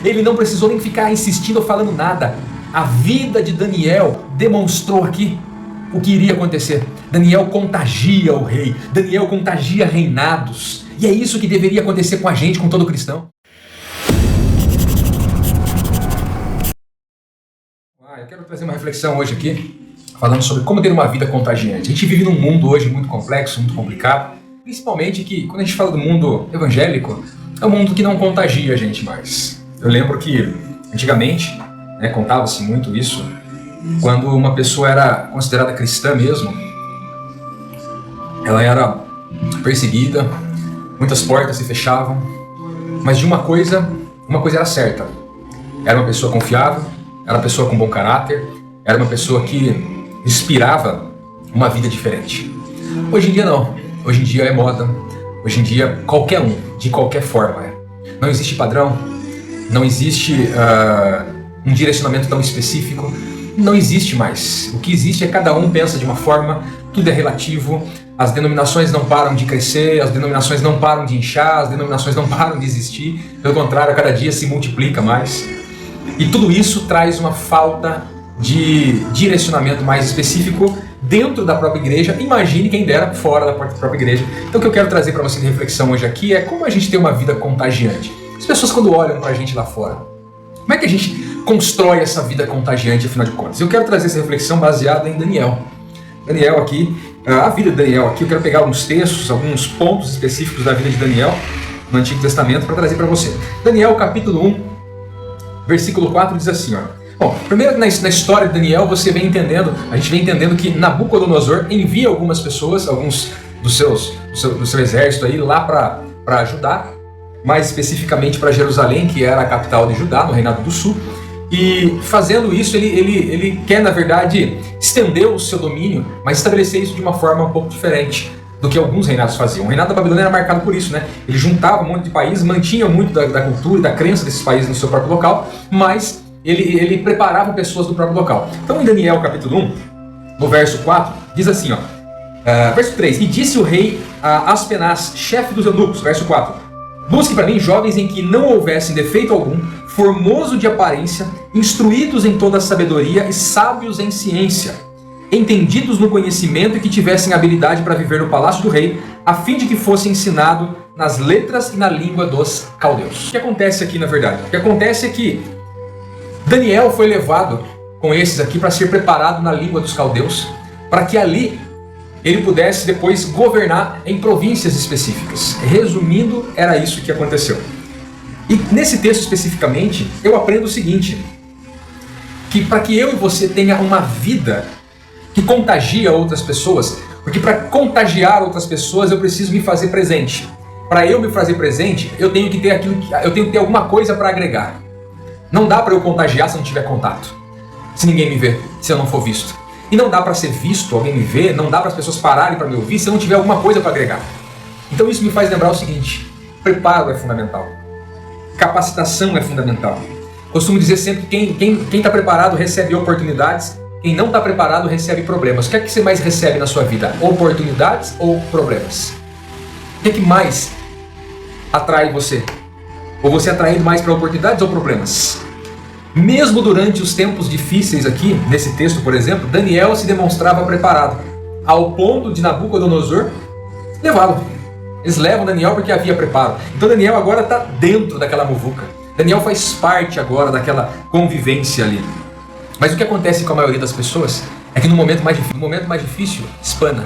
Ele não precisou nem ficar insistindo ou falando nada. A vida de Daniel demonstrou aqui o que iria acontecer. Daniel contagia o rei, Daniel contagia reinados. E é isso que deveria acontecer com a gente, com todo cristão. Eu quero trazer uma reflexão hoje aqui, falando sobre como ter uma vida contagiante. A gente vive num mundo hoje muito complexo, muito complicado, principalmente que quando a gente fala do mundo evangélico, é um mundo que não contagia a gente mais. Eu lembro que antigamente, contava-se muito isso, quando uma pessoa era considerada cristã mesmo, ela era perseguida, muitas portas se fechavam, mas de uma coisa era certa: era uma pessoa confiável, era uma pessoa com bom caráter, era uma pessoa que inspirava uma vida diferente. Hoje em dia não, hoje em dia é moda, hoje em dia qualquer um, de qualquer forma. Não existe padrão, não existe um direcionamento tão específico, não existe mais. O que existe é cada um pensa de uma forma, tudo é relativo, as denominações não param de crescer, as denominações não param de inchar, as denominações não param de existir, pelo contrário, a cada dia se multiplica mais. E tudo isso traz uma falta de direcionamento mais específico dentro da própria igreja. Imagine quem dera fora da própria igreja. Então o que eu quero trazer para você de reflexão hoje aqui é como a gente tem uma vida contagiante. As pessoas quando olham para a gente lá fora, como é que a gente constrói essa vida contagiante, afinal de contas? Eu quero trazer essa reflexão baseada em Daniel. Daniel aqui, a vida de Daniel aqui, eu quero pegar alguns textos, alguns pontos específicos da vida de Daniel no Antigo Testamento para trazer para você. Daniel capítulo 1, versículo 4 diz assim, Bom, primeiro na história de Daniel a gente vem entendendo que Nabucodonosor envia algumas pessoas, alguns do seu exército aí lá para ajudar, mais especificamente para Jerusalém, que era a capital de Judá, no Reinado do Sul. E fazendo isso, ele quer, na verdade, estender o seu domínio, mas estabelecer isso de uma forma um pouco diferente do que alguns reinados faziam. O reinado da Babilônia era marcado por isso, Ele juntava um monte de países, mantinha muito da cultura e da crença desses países no seu próprio local, mas ele preparava pessoas do próprio local. Então, em Daniel capítulo 1, no verso 4, diz assim, verso 3, e disse o rei a Aspenaz, chefe dos eunucos, verso 4, busque para mim jovens em que não houvessem defeito algum, formoso de aparência, instruídos em toda a sabedoria e sábios em ciência, entendidos no conhecimento e que tivessem habilidade para viver no palácio do rei, a fim de que fosse ensinado nas letras e na língua dos caldeus. O que acontece aqui, na verdade? O que acontece é que Daniel foi levado com esses aqui para ser preparado na língua dos caldeus, para que ali ele pudesse depois governar em províncias específicas. Resumindo, era isso que aconteceu. E nesse texto especificamente, eu aprendo o seguinte, que para que eu e você tenha uma vida que contagia outras pessoas, porque para contagiar outras pessoas eu preciso me fazer presente. Para eu me fazer presente, eu tenho que ter alguma coisa para agregar. Não dá para eu contagiar se não tiver contato, se ninguém me vê, se eu não for visto. E não dá para ser visto, alguém me ver, não dá para as pessoas pararem para me ouvir se eu não tiver alguma coisa para agregar. Então isso me faz lembrar o seguinte: preparo é fundamental, capacitação é fundamental. Costumo dizer sempre que quem está preparado recebe oportunidades, quem não está preparado recebe problemas. O que é que você mais recebe na sua vida? Oportunidades ou problemas? O que é que mais atrai você? Ou você é atraído mais para oportunidades ou problemas? Mesmo durante os tempos difíceis aqui, nesse texto, por exemplo, Daniel se demonstrava preparado, ao ponto de Nabucodonosor levá-lo. Eles levam Daniel porque havia preparo. Então Daniel agora está dentro daquela muvuca. Daniel faz parte agora daquela convivência ali. Mas o que acontece com a maioria das pessoas é que no momento mais difícil, espana.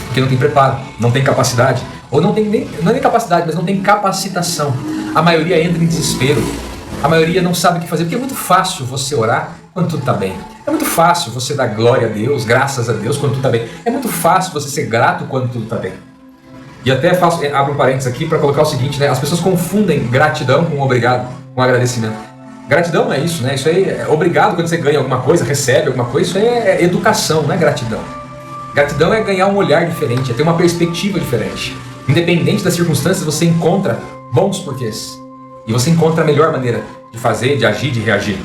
Porque não tem preparo, não tem capacidade. Ou não é nem capacidade, mas não tem capacitação. A maioria entra em desespero. A maioria não sabe o que fazer, porque é muito fácil você orar quando tudo está bem. É muito fácil você dar glória a Deus, graças a Deus, quando tudo está bem. É muito fácil você ser grato quando tudo está bem. E até abro um parênteses aqui para colocar o seguinte, as pessoas confundem gratidão com obrigado, com agradecimento. Gratidão não é isso, Isso aí é obrigado quando você ganha alguma coisa, recebe alguma coisa, isso aí é educação, não é gratidão. Gratidão é ganhar um olhar diferente, é ter uma perspectiva diferente. Independente das circunstâncias, você encontra bons porquês. E você encontra a melhor maneira de fazer, de agir, de reagir.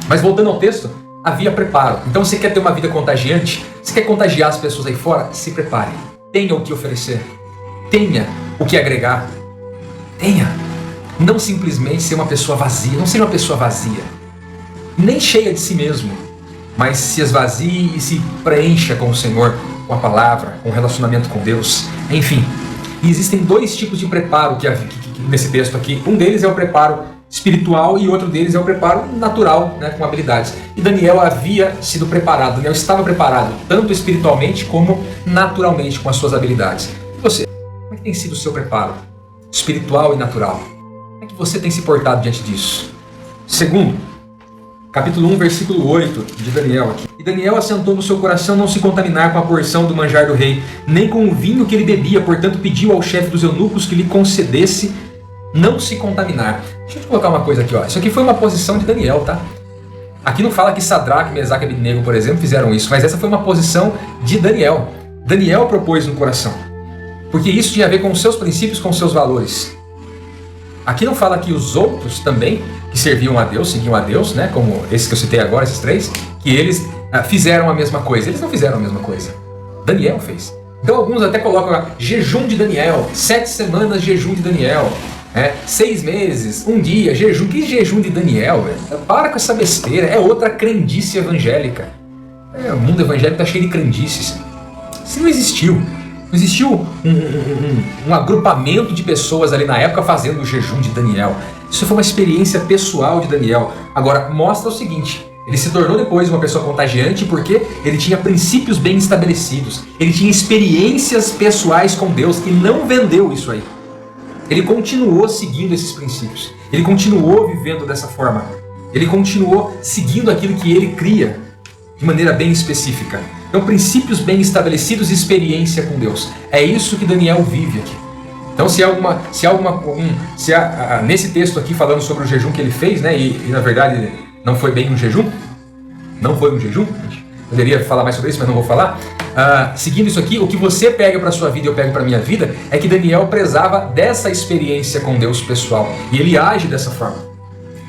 Mas voltando ao texto, havia preparo. Então você quer ter uma vida contagiante? Você quer contagiar as pessoas aí fora? Se prepare. Tenha o que oferecer. Tenha o que agregar. Tenha. não simplesmente ser uma pessoa vazia, não ser uma pessoa vazia, nem cheia de si mesmo, mas se esvazie e se preencha com o Senhor, com a palavra, com o relacionamento com Deus, enfim. E existem dois tipos de preparo que nesse texto aqui. Um deles é o preparo espiritual e outro deles é o preparo natural, né, com habilidades. E Daniel havia sido preparado, Daniel estava preparado, tanto espiritualmente como naturalmente com as suas habilidades. E você, como é que tem sido o seu preparo espiritual e natural? Como é que você tem se portado diante disso? Segundo, capítulo 1, versículo 8 de Daniel aqui. E Daniel assentou no seu coração não se contaminar com a porção do manjar do rei, nem com o vinho que ele bebia, portanto pediu ao chefe dos eunucos que lhe concedesse não se contaminar. Deixa eu colocar uma coisa aqui, ó. Isso aqui foi uma posição de Daniel, tá? Aqui não fala que Sadraque, Mesaque e Abednego, por exemplo, fizeram isso, mas essa foi uma posição de Daniel. Daniel propôs no coração, porque isso tinha a ver com os seus princípios, com os seus valores. Aqui não fala que os outros também, que serviam a Deus, seguiam a Deus, né, como esses que eu citei agora, esses três, que eles fizeram a mesma coisa. Eles não fizeram a mesma coisa. Daniel fez. Então alguns até colocam jejum de Daniel, 7 semanas jejum de Daniel, 6 meses, um dia, jejum. Que jejum de Daniel, velho? Para com essa besteira, é outra crendice evangélica. O mundo evangélico está cheio de crendices. Isso não existiu. Não existiu um agrupamento de pessoas ali na época fazendo o jejum de Daniel. Isso foi uma experiência pessoal de Daniel. Agora, mostra o seguinte: ele se tornou depois uma pessoa contagiante porque ele tinha princípios bem estabelecidos. Ele tinha experiências pessoais com Deus e não vendeu isso aí. Ele continuou seguindo esses princípios. Ele continuou vivendo dessa forma. Ele continuou seguindo aquilo que ele cria de maneira bem específica. Então, princípios bem estabelecidos e experiência com Deus. É isso que Daniel vive aqui. Então, nesse texto aqui falando sobre o jejum que ele fez, né, e na verdade não foi bem um jejum, não foi um jejum, poderia falar mais sobre isso, mas não vou falar. Seguindo isso aqui, o que você pega para a sua vida e eu pego para a minha vida é que Daniel prezava dessa experiência com Deus pessoal. E ele age dessa forma.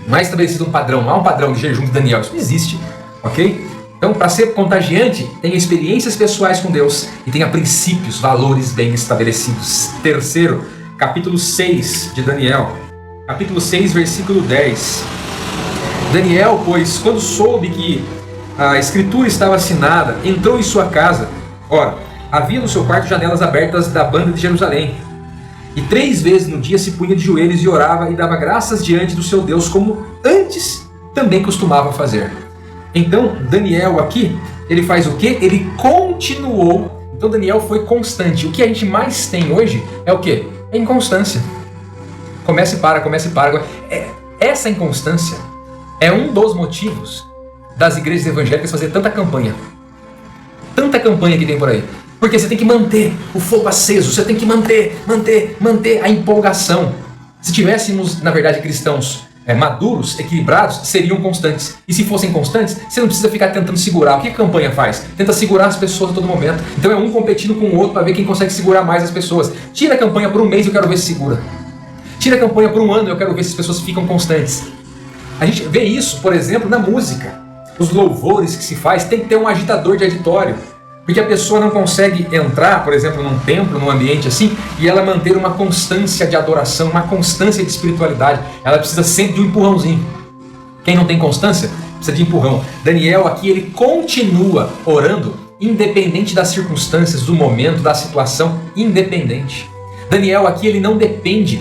Não é estabelecido um padrão, não há um padrão de jejum de Daniel, isso não existe, ok? Então, para ser contagiante, tenha experiências pessoais com Deus e tenha princípios, valores bem estabelecidos. Terceiro, capítulo 6 de Daniel. Capítulo 6, versículo 10. Daniel, pois, quando soube que a escritura estava assinada, entrou em sua casa. Ora, havia no seu quarto janelas abertas da banda de Jerusalém. E 3 vezes no dia se punha de joelhos e orava e dava graças diante do seu Deus, como antes também costumava fazer. Então, Daniel aqui, ele faz o quê? Ele continuou. Então, Daniel foi constante. O que a gente mais tem hoje é o quê? É inconstância. Comece e para. Essa inconstância é um dos motivos das igrejas evangélicas fazer tanta campanha. Tanta campanha que tem por aí. Porque você tem que manter o fogo aceso, você tem que manter a empolgação. Se tivéssemos, na verdade, cristãos maduros, equilibrados, seriam constantes. E se fossem constantes, você não precisa ficar tentando segurar. O que a campanha faz? Tenta segurar as pessoas a todo momento. Então é um competindo com o outro para ver quem consegue segurar mais as pessoas. Tira a campanha por um mês, eu quero ver se segura. Tira a campanha por um ano, eu quero ver se as pessoas ficam constantes. A gente vê isso, por exemplo, na música. Os louvores que se faz, tem que ter um agitador de auditório. Porque a pessoa não consegue entrar, por exemplo, num templo, num ambiente assim, e ela manter uma constância de adoração, uma constância de espiritualidade. Ela precisa sempre de um empurrãozinho. Quem não tem constância, precisa de empurrão. Daniel aqui, ele continua orando, independente das circunstâncias, do momento, da situação, independente. Daniel aqui, ele não depende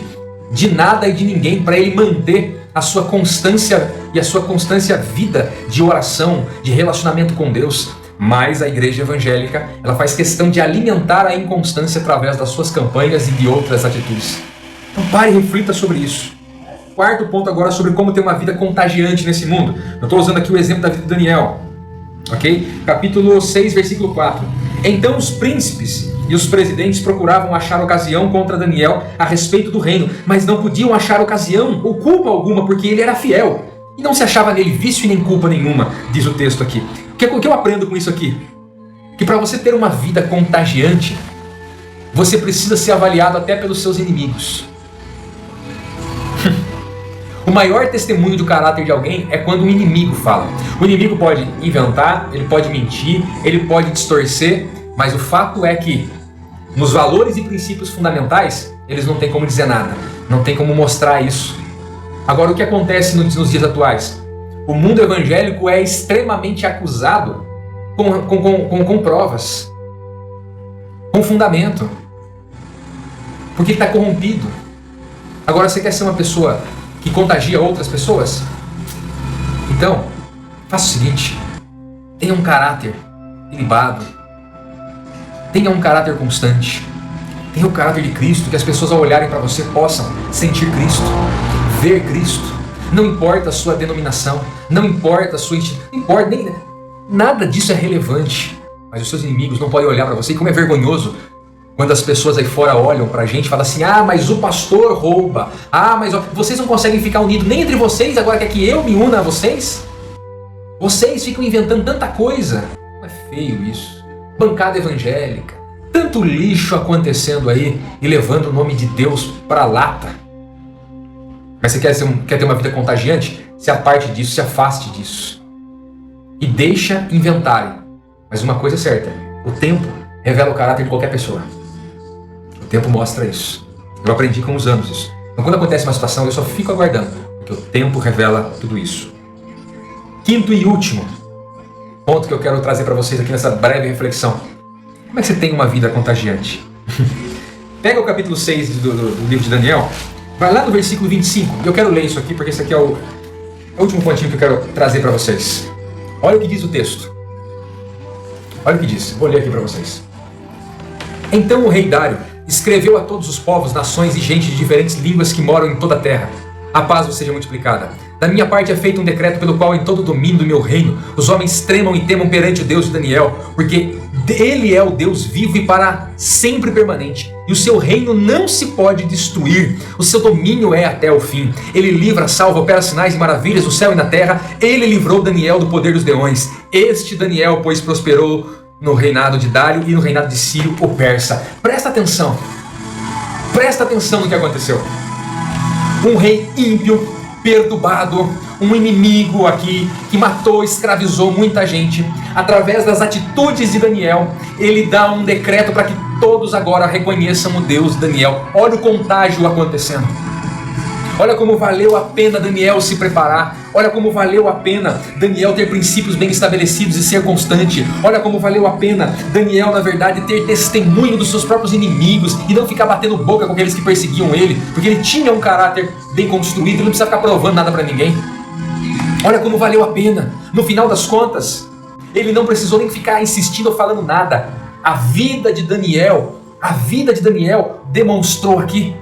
de nada e de ninguém para ele manter a sua constância e a sua constância vida de oração, de relacionamento com Deus. Mas a igreja evangélica, ela faz questão de alimentar a inconstância através das suas campanhas e de outras atitudes. Então pare e reflita sobre isso. Quarto ponto agora sobre como ter uma vida contagiante nesse mundo. Eu estou usando aqui o exemplo da vida de Daniel. Ok? Capítulo 6, versículo 4. Então os príncipes e os presidentes procuravam achar ocasião contra Daniel a respeito do reino, mas não podiam achar ocasião ou culpa alguma, porque ele era fiel. E não se achava nele vício e nem culpa nenhuma, diz o texto aqui. O que eu aprendo com isso aqui? Que para você ter uma vida contagiante, você precisa ser avaliado até pelos seus inimigos. O maior testemunho do caráter de alguém é quando um inimigo fala. O inimigo pode inventar, ele pode mentir, ele pode distorcer, mas o fato é que nos valores e princípios fundamentais, eles não têm como dizer nada. Não tem como mostrar isso. Agora, o que acontece nos dias atuais? O mundo evangélico é extremamente acusado com provas, com fundamento, porque está corrompido. Agora, você quer ser uma pessoa que contagia outras pessoas? Então, faça o seguinte: tenha um caráter ilibado, tenha um caráter constante, tenha o caráter de Cristo, que as pessoas ao olharem para você possam sentir Cristo, ver Cristo. Não importa a sua denominação, não importa a sua não importa, nada disso é relevante. Mas os seus inimigos não podem olhar para você. E como é vergonhoso quando as pessoas aí fora olham pra gente e falam assim: ah, mas o pastor rouba, ah, mas vocês não conseguem ficar unidos nem entre vocês, agora quer que eu me una a vocês? Vocês ficam inventando tanta coisa. Não é feio isso? Bancada evangélica, tanto lixo acontecendo aí e levando o nome de Deus pra lata. Mas você quer ter uma vida contagiante? Se aparte disso, se afaste disso. E deixa inventarem. Mas uma coisa é certa: o tempo revela o caráter de qualquer pessoa. O tempo mostra isso. Eu aprendi com os anos isso. Então, quando acontece uma situação, eu só fico aguardando, porque o tempo revela tudo isso. Quinto e último ponto que eu quero trazer para vocês aqui nessa breve reflexão: como é que você tem uma vida contagiante? Pega o capítulo 6 do livro de Daniel, vai lá no versículo 25. Eu quero ler isso aqui porque esse aqui é o último pontinho que eu quero trazer para vocês. Olha o que diz o texto. Olha o que diz. Vou ler aqui para vocês. Então o rei Dário escreveu a todos os povos, nações e gente de diferentes línguas que moram em toda a terra: a paz vos seja multiplicada. Da minha parte é feito um decreto pelo qual em todo o domínio do meu reino os homens tremam e temam perante o Deus de Daniel, porque ele é o Deus vivo e para sempre permanente, e o seu reino não se pode destruir, o seu domínio é até o fim. Ele livra, salva, opera sinais e maravilhas no céu e na terra. Ele livrou Daniel do poder dos leões. Este Daniel, pois, prosperou no reinado de Dário e no reinado de Ciro, o persa. Presta atenção no que aconteceu. Um rei ímpio, perturbado, um inimigo aqui que matou, escravizou muita gente. Através das atitudes de Daniel, ele dá um decreto para que todos agora reconheçam o Deus de Daniel. Olha o contágio acontecendo. Olha como valeu a pena Daniel se preparar. Olha como valeu a pena Daniel ter princípios bem estabelecidos e ser constante. Olha como valeu a pena Daniel, na verdade, ter testemunho dos seus próprios inimigos e não ficar batendo boca com aqueles que perseguiam ele, porque ele tinha um caráter bem construído, ele não precisa ficar provando nada para ninguém. Olha como valeu a pena. No final das contas, ele não precisou nem ficar insistindo ou falando nada. A vida de Daniel demonstrou aqui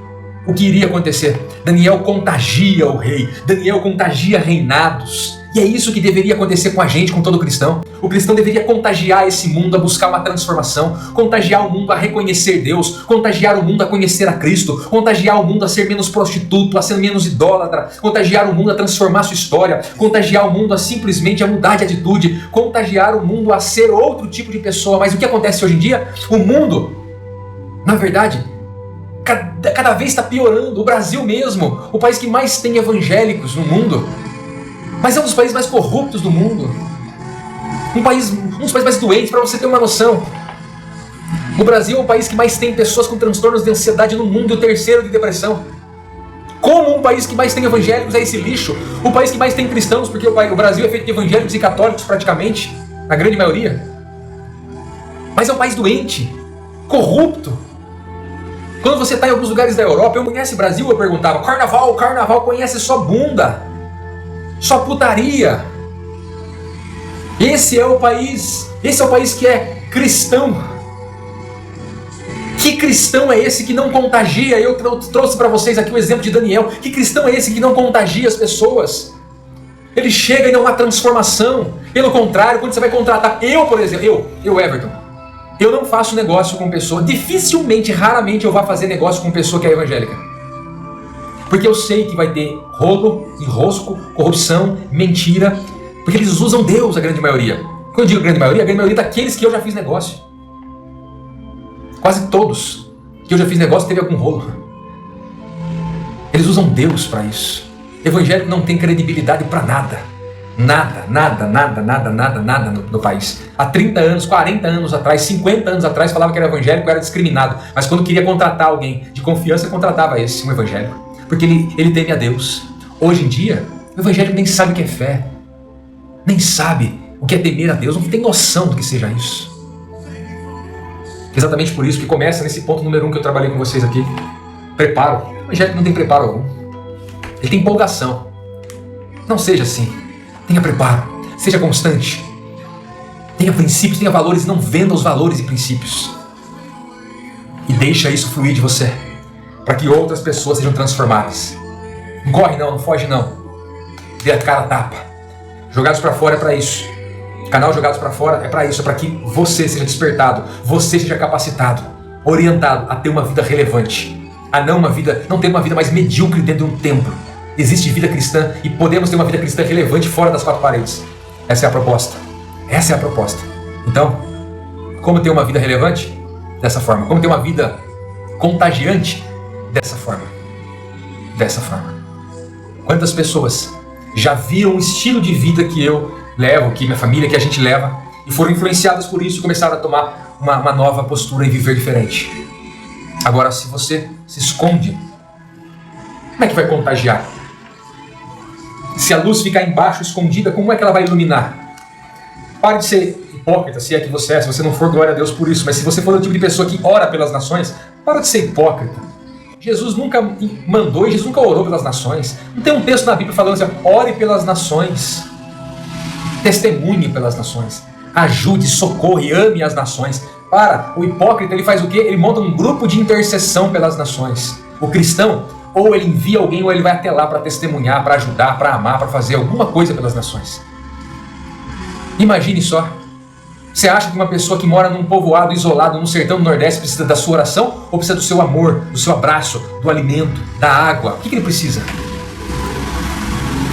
o que iria acontecer. Daniel contagia o rei, Daniel contagia reinados. E é isso que deveria acontecer com a gente, com todo cristão. O cristão deveria contagiar esse mundo a buscar uma transformação, contagiar o mundo a reconhecer Deus, contagiar o mundo a conhecer a Cristo, contagiar o mundo a ser menos prostituto, a ser menos idólatra, contagiar o mundo a transformar sua história, contagiar o mundo a simplesmente a mudar de atitude, contagiar o mundo a ser outro tipo de pessoa. Mas o que acontece hoje em dia? O mundo, na verdade, cada vez está piorando. O Brasil mesmo, o país que mais tem evangélicos no mundo, mas é um dos países mais corruptos do mundo. Um dos países mais doentes, para você ter uma noção. O Brasil é o país que mais tem pessoas com transtornos de ansiedade no mundo e o terceiro de depressão. Como um país que mais tem evangélicos é esse lixo? O país que mais tem cristãos, porque o Brasil é feito de evangélicos e católicos praticamente, na grande maioria. Mas é um país doente, corrupto. Quando você está em alguns lugares da Europa, eu conhece Brasil, eu perguntava: carnaval conhece só bunda, só putaria. Esse é o país que é cristão. Que cristão é esse que não contagia? Eu trouxe para vocês aqui o exemplo de Daniel. Que cristão é esse que não contagia as pessoas? Ele chega e não há transformação. Pelo contrário, quando você vai contratar, por exemplo, Everton, eu não faço negócio com pessoa, dificilmente, raramente eu vou fazer negócio com pessoa que é evangélica. Porque eu sei que vai ter rolo, enrosco, corrupção, mentira, porque eles usam Deus, a grande maioria. Quando eu digo grande maioria daqueles que eu já fiz negócio. Quase todos que eu já fiz negócio teve algum rolo. Eles usam Deus para isso. Evangélico não tem credibilidade para nada. Nada no país. Há 30 anos, 40 anos atrás, 50 anos atrás, falava que era evangélico, era discriminado. Mas quando queria contratar alguém de confiança, contratava um evangélico. porque ele teme a Deus. Hoje em dia, o evangélico nem sabe o que é fé, nem sabe o que é temer a Deus, não tem noção do que seja isso. Exatamente por isso que começa nesse ponto número 1 que eu trabalhei com vocês aqui. Preparo. O evangélico não tem preparo algum. Ele tem empolgação. Não seja assim. Tenha preparo. Seja constante. Tenha princípios, tenha valores. Não venda os valores e princípios. E deixa isso fluir de você, para que outras pessoas sejam transformadas. Não corre não, não foge não. Dê a cara a tapa. Jogados para fora é para isso. Canal Jogados para Fora é para isso, é para que você seja despertado, você seja capacitado, orientado a ter uma vida relevante, a não ter uma vida mais medíocre dentro de um templo. Existe vida cristã e podemos ter uma vida cristã relevante fora das 4 paredes. Essa é a proposta. Essa é a proposta. Então, como ter uma vida relevante? Dessa forma. Como ter uma vida contagiante? Dessa forma. Dessa forma. Quantas pessoas já viram o estilo de vida que eu levo, que minha família, que a gente leva, e foram influenciadas por isso e começaram a tomar uma nova postura e viver diferente. Agora, se você se esconde, como é que vai contagiar? Se a luz ficar embaixo, escondida, como é que ela vai iluminar? Pare de ser hipócrita, se é que você é, se você não for, glória a Deus por isso, mas se você for o tipo de pessoa que ora pelas nações, para de ser hipócrita. Jesus nunca mandou e Jesus nunca orou pelas nações. Não tem um texto na Bíblia falando assim, ore pelas nações. Testemunhe pelas nações, ajude, socorre, ame as nações. O hipócrita, ele faz o quê? Ele monta um grupo de intercessão pelas nações. O cristão, ou ele envia alguém, ou ele vai até lá para testemunhar, para ajudar, para amar, para fazer alguma coisa pelas nações. Imagine só, você acha que uma pessoa que mora num povoado isolado, num sertão do Nordeste, precisa da sua oração, ou precisa do seu amor, do seu abraço, do alimento, da água? O que ele precisa?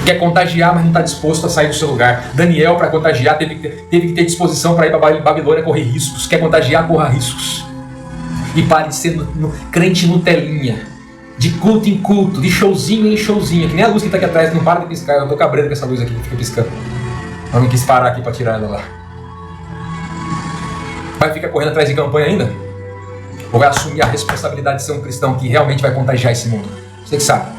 Quer contagiar, mas não está disposto a sair do seu lugar. Daniel, para contagiar, teve que ter disposição para ir para Babilônia correr riscos. Quer contagiar, corra riscos. E pare de ser crente Nutelinha. De culto em culto, de showzinho em showzinho. Que nem a luz que está aqui atrás, que não para de piscar. Eu estou cabreiro com essa luz aqui que fica piscando. Eu não quis parar aqui para tirar ela lá. Vai ficar correndo atrás de campanha ainda? Ou vai assumir a responsabilidade de ser um cristão que realmente vai contagiar esse mundo? Você que sabe.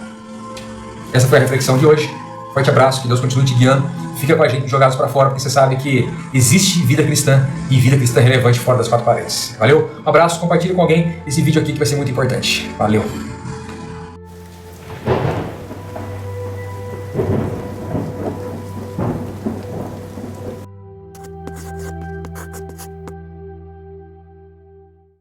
Essa foi a reflexão de hoje. Forte abraço, que Deus continue te guiando. Fica com a gente Jogados para Fora, porque você sabe que existe vida cristã e vida cristã relevante fora das 4 paredes. Valeu? Um abraço, compartilha com alguém esse vídeo aqui que vai ser muito importante. Valeu!